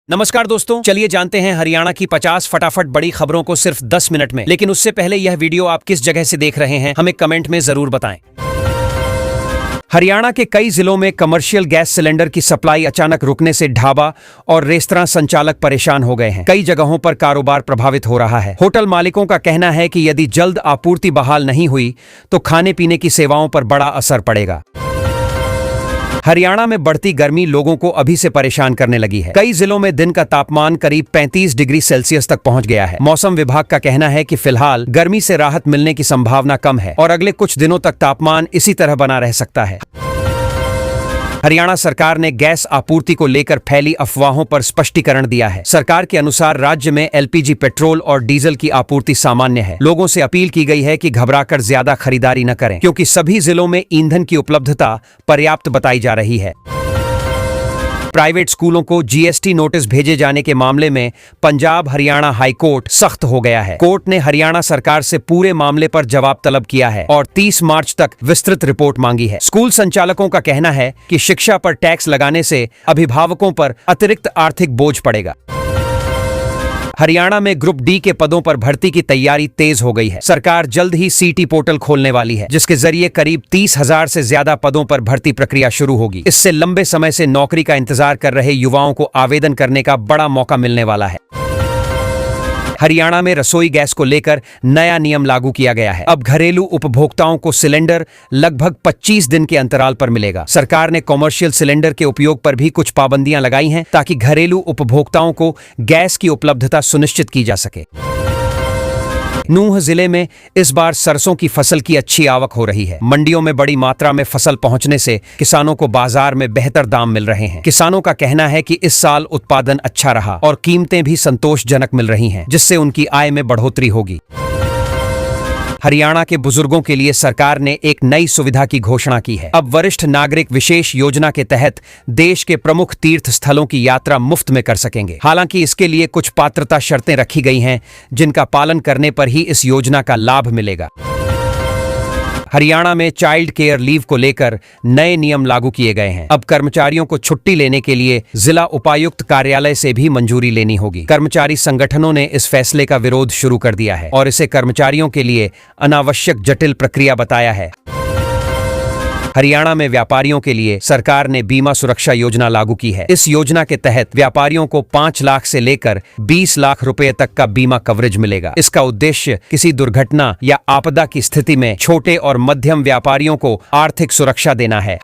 नमस्कार दोस्तों, चलिए जानते हैं हरियाणा की 50 फटाफट बड़ी खबरों को सिर्फ 10 मिनट में। लेकिन उससे पहले यह वीडियो आप किस जगह से देख रहे हैं हमें कमेंट में जरूर बताएं। हरियाणा के कई जिलों में कमर्शियल गैस सिलेंडर की सप्लाई अचानक रुकने से ढाबा और रेस्तरां संचालक परेशान हो गए हैं। कई जगहों पर कारोबार प्रभावित हो रहा है। होटल मालिकों का कहना है कि यदि जल्द आपूर्ति बहाल नहीं हुई तो खाने पीने की सेवाओं पर बड़ा असर पड़ेगा। हरियाणा में बढ़ती गर्मी लोगों को अभी से परेशान करने लगी है। कई जिलों में दिन का तापमान करीब 35 डिग्री सेल्सियस तक पहुंच गया है। मौसम विभाग का कहना है कि फिलहाल गर्मी से राहत मिलने की संभावना कम है और अगले कुछ दिनों तक तापमान इसी तरह बना रह सकता है। हरियाणा सरकार ने गैस आपूर्ति को लेकर फैली अफवाहों पर स्पष्टीकरण दिया है। सरकार के अनुसार राज्य में एलपीजी, पेट्रोल और डीजल की आपूर्ति सामान्य है। लोगों से अपील की गई है कि घबराकर ज्यादा खरीदारी न करें, क्योंकि सभी जिलों में ईंधन की उपलब्धता पर्याप्त बताई जा रही है। प्राइवेट स्कूलों को जीएसटी नोटिस भेजे जाने के मामले में पंजाब हरियाणा हाईकोर्ट सख्त हो गया है। कोर्ट ने हरियाणा सरकार से पूरे मामले पर जवाब तलब किया है और 30 मार्च तक विस्तृत रिपोर्ट मांगी है। स्कूल संचालकों का कहना है कि शिक्षा पर टैक्स लगाने से अभिभावकों पर अतिरिक्त आर्थिक बोझ पड़ेगा। हरियाणा में ग्रुप डी के पदों पर भर्ती की तैयारी तेज हो गई है। सरकार जल्द ही सीटी पोर्टल खोलने वाली है, जिसके जरिए करीब 30,000 से ज्यादा पदों पर भर्ती प्रक्रिया शुरू होगी। इससे लंबे समय से नौकरी का इंतजार कर रहे युवाओं को आवेदन करने का बड़ा मौका मिलने वाला है। हरियाणा में रसोई गैस को लेकर नया नियम लागू किया गया है। अब घरेलू उपभोक्ताओं को सिलेंडर लगभग 25 दिन के अंतराल पर मिलेगा। सरकार ने कॉमर्शियल सिलेंडर के उपयोग पर भी कुछ पाबंदियां लगाई हैं, ताकि घरेलू उपभोक्ताओं को गैस की उपलब्धता सुनिश्चित की जा सके। नूंह जिले में इस बार सरसों की फसल की अच्छी आवक हो रही है। मंडियों में बड़ी मात्रा में फसल पहुंचने से किसानों को बाजार में बेहतर दाम मिल रहे हैं। किसानों का कहना है कि इस साल उत्पादन अच्छा रहा और कीमतें भी संतोषजनक मिल रही हैं, जिससे उनकी आय में बढ़ोतरी होगी। हरियाणा के बुजुर्गों के लिए सरकार ने एक नई सुविधा की घोषणा की है। अब वरिष्ठ नागरिक विशेष योजना के तहत देश के प्रमुख तीर्थ स्थलों की यात्रा मुफ्त में कर सकेंगे। हालांकि इसके लिए कुछ पात्रता शर्तें रखी गई हैं, जिनका पालन करने पर ही इस योजना का लाभ मिलेगा। हरियाणा में चाइल्ड केयर लीव को लेकर नए नियम लागू किए गए हैं। अब कर्मचारियों को छुट्टी लेने के लिए जिला उपायुक्त कार्यालय से भी मंजूरी लेनी होगी। कर्मचारी संगठनों ने इस फैसले का विरोध शुरू कर दिया है और इसे कर्मचारियों के लिए अनावश्यक जटिल प्रक्रिया बताया है। हरियाणा में व्यापारियों के लिए सरकार ने बीमा सुरक्षा योजना लागू की है। इस योजना के तहत व्यापारियों को 5 लाख से लेकर 20 लाख रुपए तक का बीमा कवरेज मिलेगा। इसका उद्देश्य किसी दुर्घटना या आपदा की स्थिति में छोटे और मध्यम व्यापारियों को आर्थिक सुरक्षा देना है।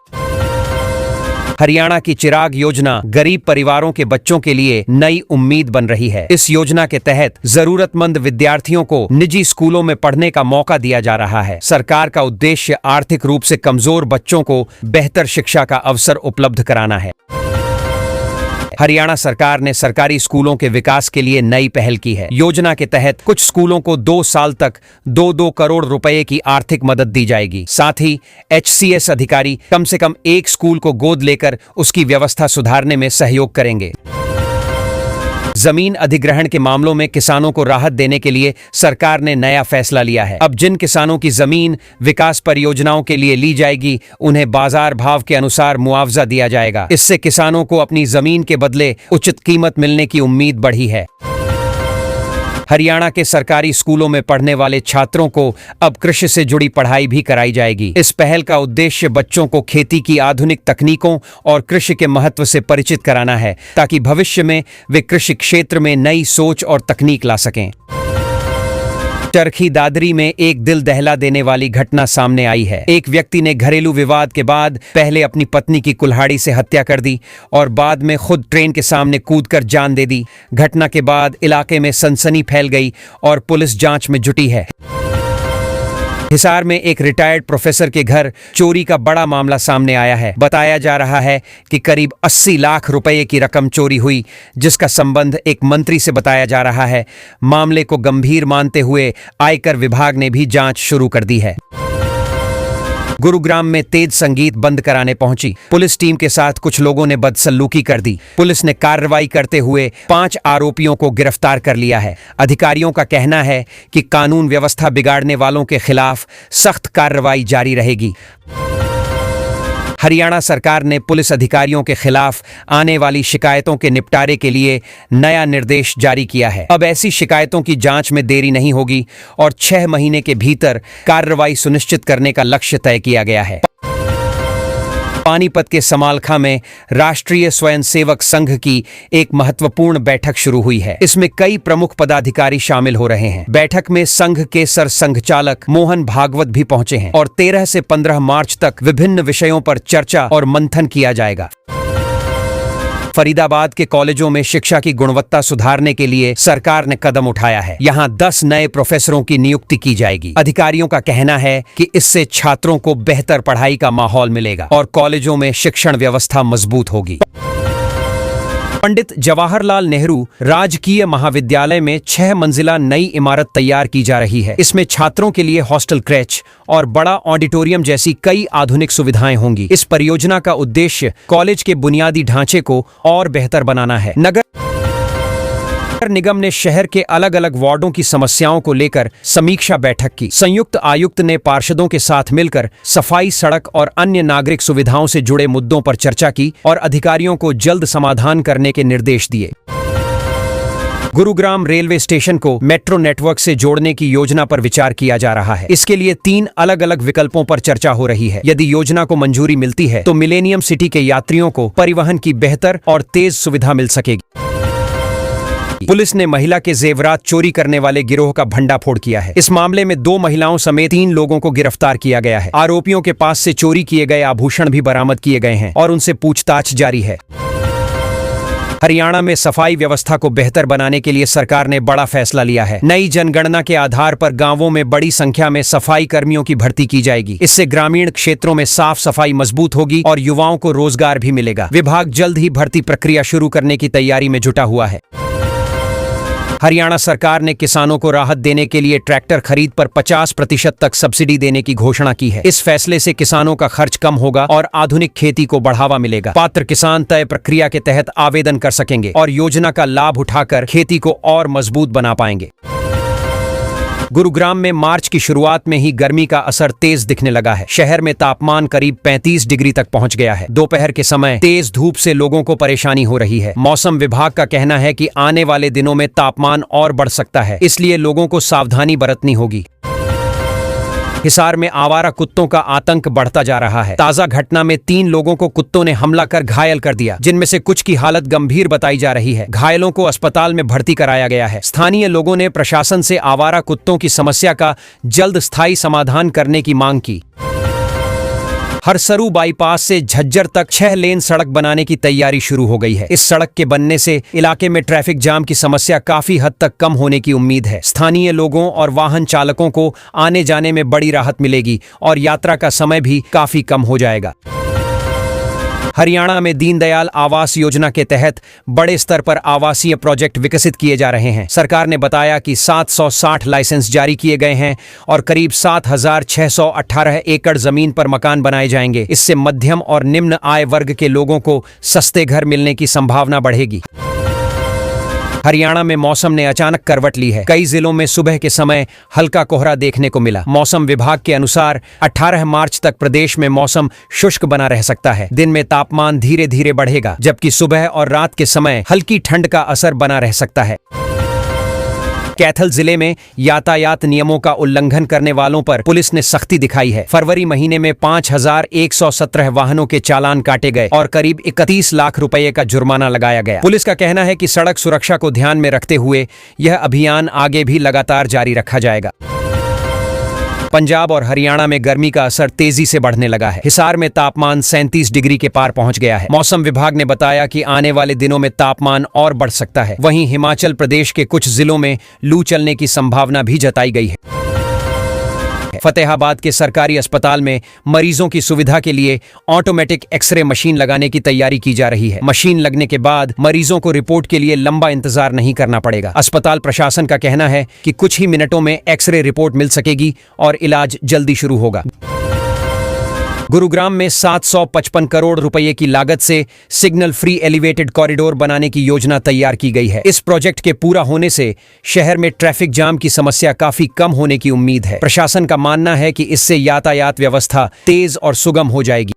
हरियाणा की चिराग योजना गरीब परिवारों के बच्चों के लिए नई उम्मीद बन रही है। इस योजना के तहत जरूरतमंद विद्यार्थियों को निजी स्कूलों में पढ़ने का मौका दिया जा रहा है। सरकार का उद्देश्य आर्थिक रूप से कमजोर बच्चों को बेहतर शिक्षा का अवसर उपलब्ध कराना है। हरियाणा सरकार ने सरकारी स्कूलों के विकास के लिए नई पहल की है। योजना के तहत कुछ स्कूलों को 2 साल तक 2-2 करोड़ रुपए की आर्थिक मदद दी जाएगी। साथ ही एचसीएस अधिकारी कम से कम एक स्कूल को गोद लेकर उसकी व्यवस्था सुधारने में सहयोग करेंगे। जमीन अधिग्रहण के मामलों में किसानों को राहत देने के लिए सरकार ने नया फैसला लिया है। अब जिन किसानों की जमीन विकास परियोजनाओं के लिए ली जाएगी, उन्हें बाजार भाव के अनुसार मुआवजा दिया जाएगा। इससे किसानों को अपनी जमीन के बदले उचित कीमत मिलने की उम्मीद बढ़ी है। हरियाणा के सरकारी स्कूलों में पढ़ने वाले छात्रों को अब कृषि से जुड़ी पढ़ाई भी कराई जाएगी। इस पहल का उद्देश्य बच्चों को खेती की आधुनिक तकनीकों और कृषि के महत्व से परिचित कराना है, ताकि भविष्य में वे कृषि क्षेत्र में नई सोच और तकनीक ला सकें। चरखी दादरी में एक दिल दहला देने वाली घटना सामने आई है। एक व्यक्ति ने घरेलू विवाद के बाद पहले अपनी पत्नी की कुल्हाड़ी से हत्या कर दी और बाद में खुद ट्रेन के सामने कूदकर जान दे दी। घटना के बाद इलाके में सनसनी फैल गई और पुलिस जांच में जुटी है। हिसार में एक रिटायर्ड प्रोफेसर के घर चोरी का बड़ा मामला सामने आया है। बताया जा रहा है कि करीब 80 लाख रुपए की रकम चोरी हुई, जिसका संबंध एक मंत्री से बताया जा रहा है। मामले को गंभीर मानते हुए आयकर विभाग ने भी जांच शुरू कर दी है। गुरुग्राम में तेज संगीत बंद कराने पहुंची पुलिस टीम के साथ कुछ लोगों ने बदसलूकी कर दी। पुलिस ने कार्रवाई करते हुए 5 आरोपियों को गिरफ्तार कर लिया है। अधिकारियों का कहना है कि कानून व्यवस्था बिगाड़ने वालों के खिलाफ सख्त कार्रवाई जारी रहेगी। हरियाणा सरकार ने पुलिस अधिकारियों के खिलाफ आने वाली शिकायतों के निपटारे के लिए नया निर्देश जारी किया है। अब ऐसी शिकायतों की जांच में देरी नहीं होगी और 6 महीने के भीतर कार्रवाई सुनिश्चित करने का लक्ष्य तय किया गया है। पानीपत के समालखा में राष्ट्रीय स्वयंसेवक संघ की एक महत्वपूर्ण बैठक शुरू हुई है। इसमें कई प्रमुख पदाधिकारी शामिल हो रहे हैं। बैठक में संघ के सरसंघ चालक मोहन भागवत भी पहुंचे हैं और 13 से 15 मार्च तक विभिन्न विषयों पर चर्चा और मंथन किया जाएगा। फरीदाबाद के कॉलेजों में शिक्षा की गुणवत्ता सुधारने के लिए सरकार ने कदम उठाया है। यहां 10 नए प्रोफेसरों की नियुक्ति की जाएगी। अधिकारियों का कहना है कि इससे छात्रों को बेहतर पढ़ाई का माहौल मिलेगा और कॉलेजों में शिक्षण व्यवस्था मजबूत होगी। पंडित जवाहरलाल नेहरू राजकीय महाविद्यालय में 6 मंजिला नई इमारत तैयार की जा रही है। इसमें छात्रों के लिए हॉस्टल, क्रैच और बड़ा ऑडिटोरियम जैसी कई आधुनिक सुविधाएं होंगी। इस परियोजना का उद्देश्य कॉलेज के बुनियादी ढांचे को और बेहतर बनाना है। नगर निगम ने शहर के अलग अलग वार्डों की समस्याओं को लेकर समीक्षा बैठक की। संयुक्त आयुक्त ने पार्षदों के साथ मिलकर सफाई, सड़क और अन्य नागरिक सुविधाओं से जुड़े मुद्दों पर चर्चा की और अधिकारियों को जल्द समाधान करने के निर्देश दिए। गुरुग्राम रेलवे स्टेशन को मेट्रो नेटवर्क से जोड़ने की योजना पर विचार किया जा रहा है। इसके लिए 3 अलग अलग विकल्पों पर चर्चा हो रही है। यदि योजना को मंजूरी मिलती है तो मिलेनियम सिटी के यात्रियों को परिवहन की बेहतर और तेज सुविधा मिल सकेगी। पुलिस ने महिला के जेवरात चोरी करने वाले गिरोह का भंडाफोड़ किया है। इस मामले में 2 महिलाओं समेत 3 लोगों को गिरफ्तार किया गया है। आरोपियों के पास से चोरी किए गए आभूषण भी बरामद किए गए हैं और उनसे पूछताछ जारी है। हरियाणा में सफाई व्यवस्था को बेहतर बनाने के लिए सरकार ने बड़ा फैसला लिया है। नई जनगणना के आधार पर गांवों में बड़ी संख्या में सफाई कर्मियों की भर्ती की जाएगी। इससे ग्रामीण क्षेत्रों में साफ सफाई मजबूत होगी और युवाओं को रोजगार भी मिलेगा। विभाग जल्द ही भर्ती प्रक्रिया शुरू करने की तैयारी में जुटा हुआ है। हरियाणा सरकार ने किसानों को राहत देने के लिए ट्रैक्टर खरीद पर 50% तक सब्सिडी देने की घोषणा की है। इस फैसले से किसानों का खर्च कम होगा और आधुनिक खेती को बढ़ावा मिलेगा। पात्र किसान तय प्रक्रिया के तहत आवेदन कर सकेंगे और योजना का लाभ उठाकर खेती को और मजबूत बना पाएंगे। गुरुग्राम में मार्च की शुरुआत में ही गर्मी का असर तेज दिखने लगा है। शहर में तापमान करीब 35 डिग्री तक पहुंच गया है। दोपहर के समय तेज धूप से लोगों को परेशानी हो रही है। मौसम विभाग का कहना है कि आने वाले दिनों में तापमान और बढ़ सकता है, इसलिए लोगों को सावधानी बरतनी होगी। हिसार में आवारा कुत्तों का आतंक बढ़ता जा रहा है। ताजा घटना में 3 लोगों को कुत्तों ने हमला कर घायल कर दिया, जिनमें से कुछ की हालत गंभीर बताई जा रही है। घायलों को अस्पताल में भर्ती कराया गया है। स्थानीय लोगों ने प्रशासन से आवारा कुत्तों की समस्या का जल्द स्थायी समाधान करने की मांग की। हरसरू बाईपास से झज्जर तक 6 लेन सड़क बनाने की तैयारी शुरू हो गई है। इस सड़क के बनने से इलाके में ट्रैफिक जाम की समस्या काफी हद तक कम होने की उम्मीद है। स्थानीय लोगों और वाहन चालकों को आने जाने में बड़ी राहत मिलेगी और यात्रा का समय भी काफी कम हो जाएगा। हरियाणा में दीनदयाल आवास योजना के तहत बड़े स्तर पर आवासीय प्रोजेक्ट विकसित किए जा रहे हैं। सरकार ने बताया कि 760 लाइसेंस जारी किए गए हैं और करीब 7,618 एकड़ जमीन पर मकान बनाए जाएंगे। इससे मध्यम और निम्न आय वर्ग के लोगों को सस्ते घर मिलने की संभावना बढ़ेगी। हरियाणा में मौसम ने अचानक करवट ली है। कई जिलों में सुबह के समय हल्का कोहरा देखने को मिला। मौसम विभाग के अनुसार 18 मार्च तक प्रदेश में मौसम शुष्क बना रह सकता है। दिन में तापमान धीरे धीरे बढ़ेगा, जबकि सुबह और रात के समय हल्की ठंड का असर बना रह सकता है। कैथल जिले में यातायात नियमों का उल्लंघन करने वालों पर पुलिस ने सख्ती दिखाई है। फरवरी महीने में 5,117 वाहनों के चालान काटे गए और करीब 31 लाख रुपए का जुर्माना लगाया गया। पुलिस का कहना है कि सड़क सुरक्षा को ध्यान में रखते हुए यह अभियान आगे भी लगातार जारी रखा जाएगा। पंजाब और हरियाणा में गर्मी का असर तेजी से बढ़ने लगा है। हिसार में तापमान 37 डिग्री के पार पहुंच गया है। मौसम विभाग ने बताया कि आने वाले दिनों में तापमान और बढ़ सकता है। वहीं हिमाचल प्रदेश के कुछ जिलों में लू चलने की संभावना भी जताई गई है। फतेहाबाद के सरकारी अस्पताल में मरीजों की सुविधा के लिए ऑटोमेटिक एक्सरे मशीन लगाने की तैयारी की जा रही है। मशीन लगने के बाद मरीजों को रिपोर्ट के लिए लंबा इंतजार नहीं करना पड़ेगा। अस्पताल प्रशासन का कहना है कि कुछ ही मिनटों में एक्सरे रिपोर्ट मिल सकेगी और इलाज जल्दी शुरू होगा। गुरुग्राम में 755 करोड़ रुपए की लागत से सिग्नल फ्री एलिवेटेड कॉरिडोर बनाने की योजना तैयार की गई है। इस प्रोजेक्ट के पूरा होने से शहर में ट्रैफिक जाम की समस्या काफी कम होने की उम्मीद है। प्रशासन का मानना है कि इससे यातायात व्यवस्था तेज और सुगम हो जाएगी।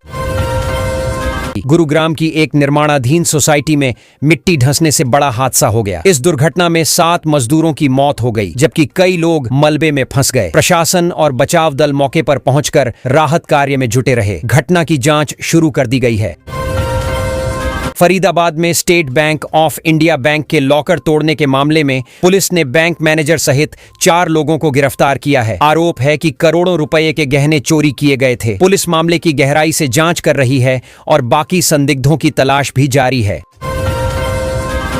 गुरुग्राम की एक निर्माणाधीन सोसाइटी में मिट्टी धंसने से बड़ा हादसा हो गया। इस दुर्घटना में 7 मजदूरों की मौत हो गई, जबकि कई लोग मलबे में फंस गए। प्रशासन और बचाव दल मौके पर पहुंचकर राहत कार्य में जुटे रहे। घटना की जांच शुरू कर दी गई है। फरीदाबाद में state bank of India bank के लॉकर तोड़ने के मामले में पुलिस ने बैंक मैनेजर सहित 4 लोगों को गिरफ्तार किया है। आरोप है कि करोड़ों रुपए के गहने चोरी किए गए थे। पुलिस मामले की गहराई से जांच कर रही है और बाकी संदिग्धों की तलाश भी जारी है।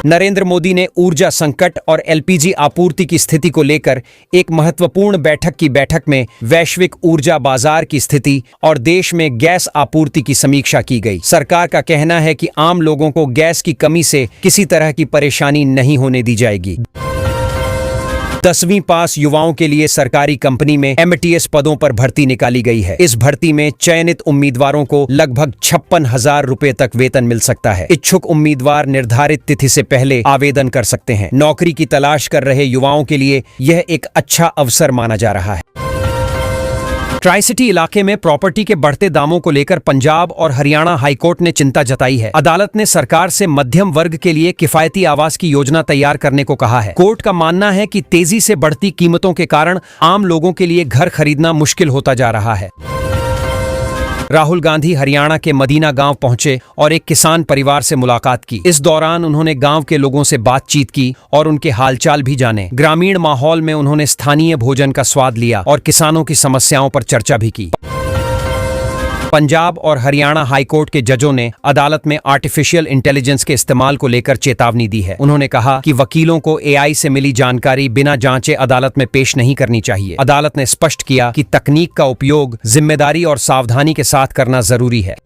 नरेंद्र मोदी ने ऊर्जा संकट और एलपीजी आपूर्ति की स्थिति को लेकर एक महत्वपूर्ण बैठक में वैश्विक ऊर्जा बाजार की स्थिति और देश में गैस आपूर्ति की समीक्षा की गई। सरकार का कहना है कि आम लोगों को गैस की कमी से किसी तरह की परेशानी नहीं होने दी जाएगी। 10वीं पास युवाओं के लिए सरकारी कंपनी में एमटीएस पदों पर भर्ती निकाली गई है। इस भर्ती में चयनित उम्मीदवारों को लगभग 56,000 रुपए तक वेतन मिल सकता है। इच्छुक उम्मीदवार निर्धारित तिथि से पहले आवेदन कर सकते हैं। नौकरी की तलाश कर रहे युवाओं के लिए यह एक अच्छा अवसर माना जा रहा है। ट्राई सिटी इलाके में प्रॉपर्टी के बढ़ते दामों को लेकर पंजाब और हरियाणा हाईकोर्ट ने चिंता जताई है। अदालत ने सरकार से मध्यम वर्ग के लिए किफायती आवास की योजना तैयार करने को कहा है। कोर्ट का मानना है कि तेजी से बढ़ती कीमतों के कारण आम लोगों के लिए घर खरीदना मुश्किल होता जा रहा है। राहुल गांधी हरियाणा के मदीना गांव पहुंचे और एक किसान परिवार से मुलाकात की। इस दौरान उन्होंने गांव के लोगों से बातचीत की और उनके हालचाल भी जाने। ग्रामीण माहौल में उन्होंने स्थानीय भोजन का स्वाद लिया और किसानों की समस्याओं पर चर्चा भी की। पंजाब और हरियाणा हाईकोर्ट के जजों ने अदालत में आर्टिफिशियल इंटेलिजेंस के इस्तेमाल को लेकर चेतावनी दी है। उन्होंने कहा कि वकीलों को एआई से मिली जानकारी बिना जांचे अदालत में पेश नहीं करनी चाहिए। अदालत ने स्पष्ट किया कि तकनीक का उपयोग जिम्मेदारी और सावधानी के साथ करना जरूरी है।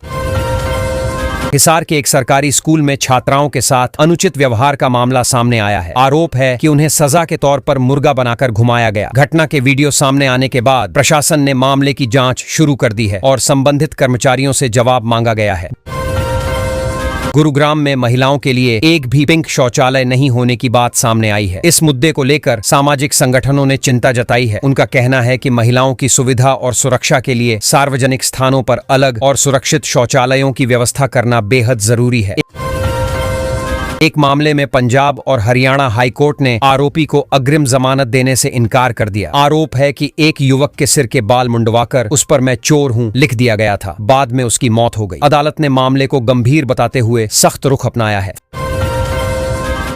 हिसार के एक सरकारी स्कूल में छात्राओं के साथ अनुचित व्यवहार का मामला सामने आया है। आरोप है कि उन्हें सजा के तौर पर मुर्गा बनाकर घुमाया गया। घटना के वीडियो सामने आने के बाद प्रशासन ने मामले की जांच शुरू कर दी है और संबंधित कर्मचारियों से जवाब मांगा गया है। गुरुग्राम में महिलाओं के लिए एक भी पिंक शौचालय नहीं होने की बात सामने आई है। इस मुद्दे को लेकर सामाजिक संगठनों ने चिंता जताई है। उनका कहना है कि महिलाओं की सुविधा और सुरक्षा के लिए सार्वजनिक स्थानों पर अलग और सुरक्षित शौचालयों की व्यवस्था करना बेहद जरूरी है। एक मामले में पंजाब और हरियाणा हाईकोर्ट ने आरोपी को अग्रिम जमानत देने से इनकार कर दिया। आरोप है कि एक युवक के सिर के बाल मुंडवाकर उस पर "मैं चोर हूं" लिख दिया गया था। बाद में उसकी मौत हो गई। अदालत ने मामले को गंभीर बताते हुए सख्त रुख अपनाया है।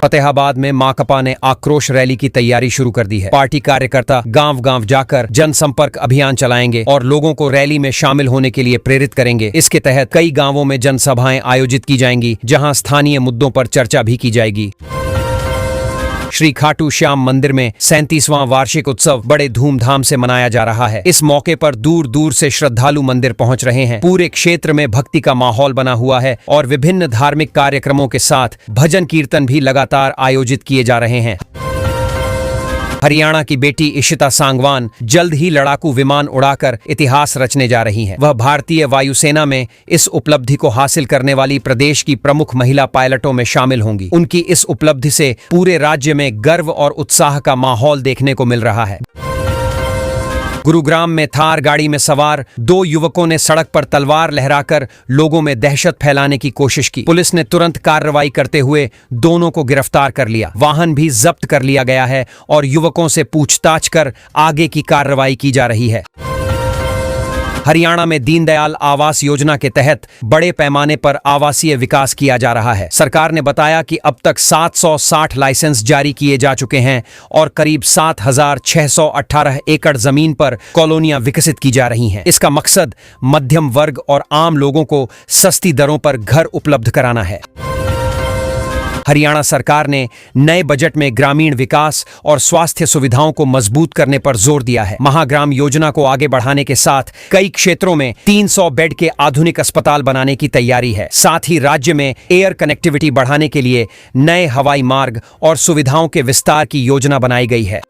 फतेहाबाद में माकपा ने आक्रोश रैली की तैयारी शुरू कर दी है। पार्टी कार्यकर्ता गांव-गांव जाकर जनसंपर्क अभियान चलाएंगे और लोगों को रैली में शामिल होने के लिए प्रेरित करेंगे। इसके तहत कई गांवों में जनसभाएं आयोजित की जाएंगी, जहां स्थानीय मुद्दों पर चर्चा भी की जाएगी। श्री खाटू श्याम मंदिर में 37वां वार्षिक उत्सव बड़े धूमधाम से मनाया जा रहा है। इस मौके पर दूर दूर से श्रद्धालु मंदिर पहुंच रहे हैं। पूरे क्षेत्र में भक्ति का माहौल बना हुआ है और विभिन्न धार्मिक कार्यक्रमों के साथ भजन कीर्तन भी लगातार आयोजित किए जा रहे हैं। हरियाणा की बेटी इशिता सांगवान जल्द ही लड़ाकू विमान उड़ाकर इतिहास रचने जा रही हैं। वह भारतीय वायुसेना में इस उपलब्धि को हासिल करने वाली प्रदेश की प्रमुख महिला पायलटों में शामिल होंगी। उनकी इस उपलब्धि से पूरे राज्य में गर्व और उत्साह का माहौल देखने को मिल रहा है। गुरुग्राम में थार गाड़ी में सवार 2 युवकों ने सड़क पर तलवार लहराकर लोगों में दहशत फैलाने की कोशिश की। पुलिस ने तुरंत कार्रवाई करते हुए दोनों को गिरफ्तार कर लिया। वाहन भी जब्त कर लिया गया है और युवकों से पूछताछ कर आगे की कार्रवाई की जा रही है। हरियाणा में दीनदयाल आवास योजना के तहत बड़े पैमाने पर आवासीय विकास किया जा रहा है। सरकार ने बताया कि अब तक 760 लाइसेंस जारी किए जा चुके हैं और करीब 7,618 एकड़ जमीन पर कॉलोनियां विकसित की जा रही हैं। इसका मकसद मध्यम वर्ग और आम लोगों को सस्ती दरों पर घर उपलब्ध कराना है। हरियाणा सरकार ने नए बजट में ग्रामीण विकास और स्वास्थ्य सुविधाओं को मजबूत करने पर जोर दिया है। महाग्राम योजना को आगे बढ़ाने के साथ कई क्षेत्रों में 300 बेड के आधुनिक अस्पताल बनाने की तैयारी है। साथ ही राज्य में एयर कनेक्टिविटी बढ़ाने के लिए नए हवाई मार्ग और सुविधाओं के विस्तार की योजना बनाई गई है।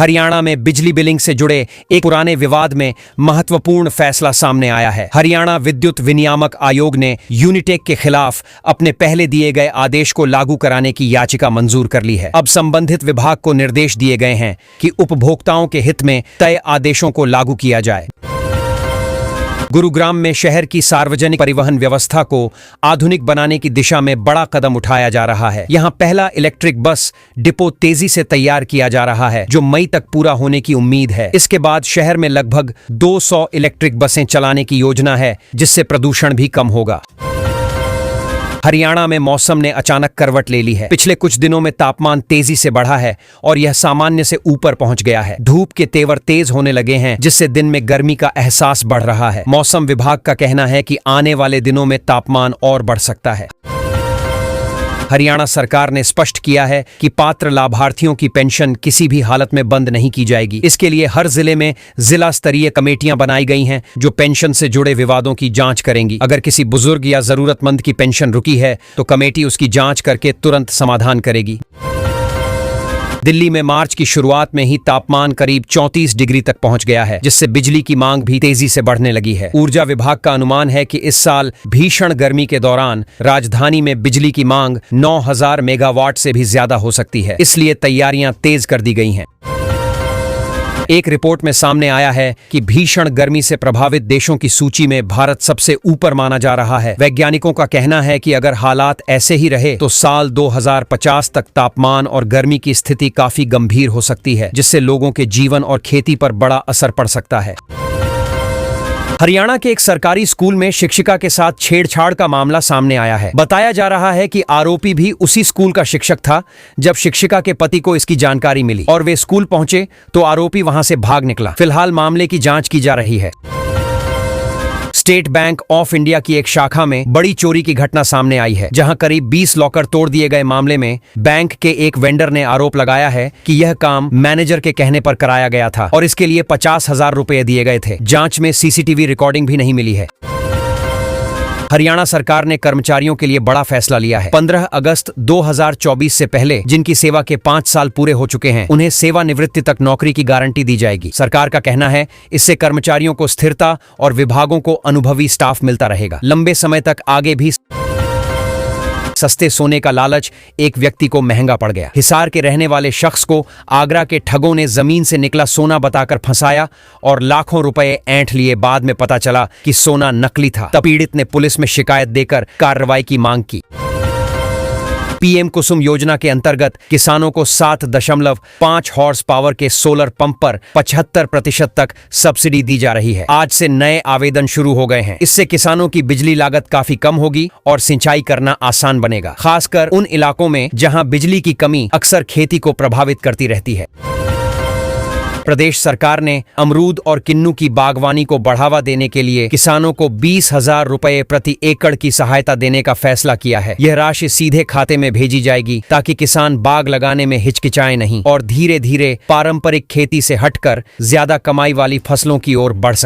हरियाणा में बिजली बिलिंग से जुड़े एक पुराने विवाद में महत्वपूर्ण फैसला सामने आया है। हरियाणा विद्युत विनियामक आयोग ने यूनिटेक के खिलाफ अपने पहले दिए गए आदेश को लागू कराने की याचिका मंजूर कर ली है। अब संबंधित विभाग को निर्देश दिए गए हैं कि उपभोक्ताओं के हित में तय आदेशों को लागू किया जाए। गुरुग्राम में शहर की सार्वजनिक परिवहन व्यवस्था को आधुनिक बनाने की दिशा में बड़ा कदम उठाया जा रहा है। यहां पहला इलेक्ट्रिक बस डिपो तेजी से तैयार किया जा रहा है, जो मई तक पूरा होने की उम्मीद है। इसके बाद शहर में लगभग 200 इलेक्ट्रिक बसें चलाने की योजना है, जिससे प्रदूषण भी कम होगा। हरियाणा में मौसम ने अचानक करवट ले ली है। पिछले कुछ दिनों में तापमान तेजी से बढ़ा है और यह सामान्य से ऊपर पहुंच गया है। धूप के तेवर तेज होने लगे हैं, जिससे दिन में गर्मी का एहसास बढ़ रहा है। मौसम विभाग का कहना है कि आने वाले दिनों में तापमान और बढ़ सकता है। हरियाणा सरकार ने स्पष्ट किया है कि पात्र लाभार्थियों की पेंशन किसी भी हालत में बंद नहीं की जाएगी। इसके लिए हर जिले में जिला स्तरीय कमेटियां बनाई गई हैं, जो पेंशन से जुड़े विवादों की जांच करेंगी। अगर किसी बुजुर्ग या जरूरतमंद की पेंशन रुकी है, तो कमेटी उसकी जांच करके तुरंत समाधान करेगी। दिल्ली में मार्च की शुरुआत में ही तापमान करीब 34 डिग्री तक पहुंच गया है, जिससे बिजली की मांग भी तेजी से बढ़ने लगी है। ऊर्जा विभाग का अनुमान है कि इस साल भीषण गर्मी के दौरान राजधानी में बिजली की मांग 9000 मेगावाट से भी ज्यादा हो सकती है। इसलिए तैयारियां तेज कर दी गई हैं। एक रिपोर्ट में सामने आया है कि भीषण गर्मी से प्रभावित देशों की सूची में भारत सबसे ऊपर माना जा रहा है। वैज्ञानिकों का कहना है कि अगर हालात ऐसे ही रहे तो साल 2050 तक तापमान और गर्मी की स्थिति काफी गंभीर हो सकती है, जिससे लोगों के जीवन और खेती पर बड़ा असर पड़ सकता है। हरियाणा के एक सरकारी स्कूल में शिक्षिका के साथ छेड़छाड़ का मामला सामने आया है। बताया जा रहा है कि आरोपी भी उसी स्कूल का शिक्षक था। जब शिक्षिका के पति को इसकी जानकारी मिली और वे स्कूल पहुंचे, तो आरोपी वहां से भाग निकला। फिलहाल मामले की जांच की जा रही है। स्टेट बैंक ऑफ इंडिया की एक शाखा में बड़ी चोरी की घटना सामने आई है, जहां करीब 20 लॉकर तोड़ दिए गए मामले में बैंक के एक वेंडर ने आरोप लगाया है कि यह काम मैनेजर के कहने पर कराया गया था और इसके लिए 50,000 रुपए दिए गए थे। जांच में सीसीटीवी रिकॉर्डिंग भी नहीं मिली है। हरियाणा सरकार ने कर्मचारियों के लिए बड़ा फैसला लिया है। 15 अगस्त 2024 से पहले जिनकी सेवा के 5 साल पूरे हो चुके हैं, उन्हें सेवानिवृत्ति तक नौकरी की गारंटी दी जाएगी। सरकार का कहना है, इससे कर्मचारियों को स्थिरता और विभागों को अनुभवी स्टाफ मिलता रहेगा। लंबे समय तक आगे भी सस्ते सोने का लालच एक व्यक्ति को महंगा पड़ गया। हिसार के रहने वाले शख्स को आगरा के ठगों ने जमीन से निकला सोना बताकर फंसाया और लाखों रुपए ऐंठ लिए। बाद में पता चला कि सोना नकली था। तब पीड़ित ने पुलिस में शिकायत देकर कार्रवाई की मांग की। पीएम कुसुम योजना के अंतर्गत किसानों को 7.5 हॉर्स पावर के सोलर पंप पर 75% तक सब्सिडी दी जा रही है। आज से नए आवेदन शुरू हो गए हैं। इससे किसानों की बिजली लागत काफी कम होगी और सिंचाई करना आसान बनेगा, खासकर उन इलाकों में जहां बिजली की कमी अक्सर खेती को प्रभावित करती रहती है। प्रदेश सरकार ने अमरूद और किन्नू की बागवानी को बढ़ावा देने के लिए किसानों को 20,000 रुपए प्रति एकड़ की सहायता देने का फैसला किया है। यह राशि सीधे खाते में भेजी जाएगी, ताकि किसान बाग लगाने में हिचकिचाएं नहीं और धीरे धीरे पारंपरिक खेती से हटकर ज्यादा कमाई वाली फसलों की ओर बढ़ सके।